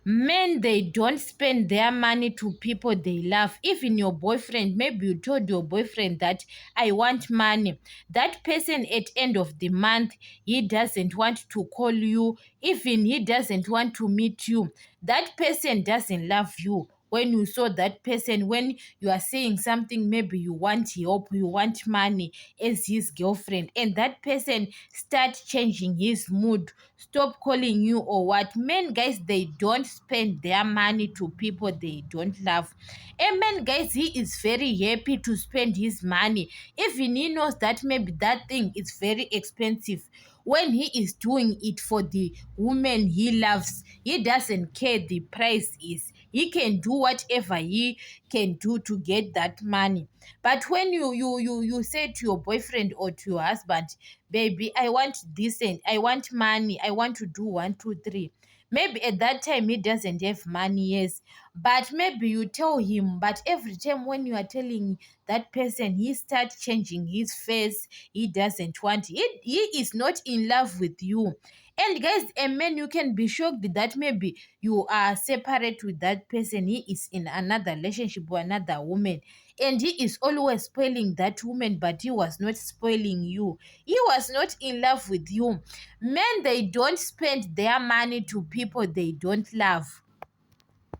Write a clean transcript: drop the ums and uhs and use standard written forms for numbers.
Men, they don't spend their money to people they love. Even your boyfriend, maybe you told your boyfriend that I want money. That person at end of the month, he doesn't want to call you. Even he doesn't want to meet you. That person doesn't love you. When you saw that person, when you are saying something, maybe you want help, you want money as his girlfriend, and that person start changing his mood, stop calling you or what. Men, guys, they don't spend their money to people they don't love. A man, guys, he is very happy to spend his money. Even he knows that maybe that thing is very expensive. When he is doing it for the woman he loves, he doesn't care the price is. He can do whatever he can do to get that money. But when you say to your boyfriend or to your husband, baby, I want this and I want money, I want to do one, two, three. Maybe at that time he doesn't have money, yes. But maybe you tell him, but every time when you are telling that person, he starts changing his face. He doesn't want it. He is not in love with you. And guys, a man, you can be shocked that maybe you are separate with that person. He is in another relationship with another woman. And he is always spoiling that woman, but he was not spoiling you. He was not in love with you. Men, they don't spend their money to people they don't love.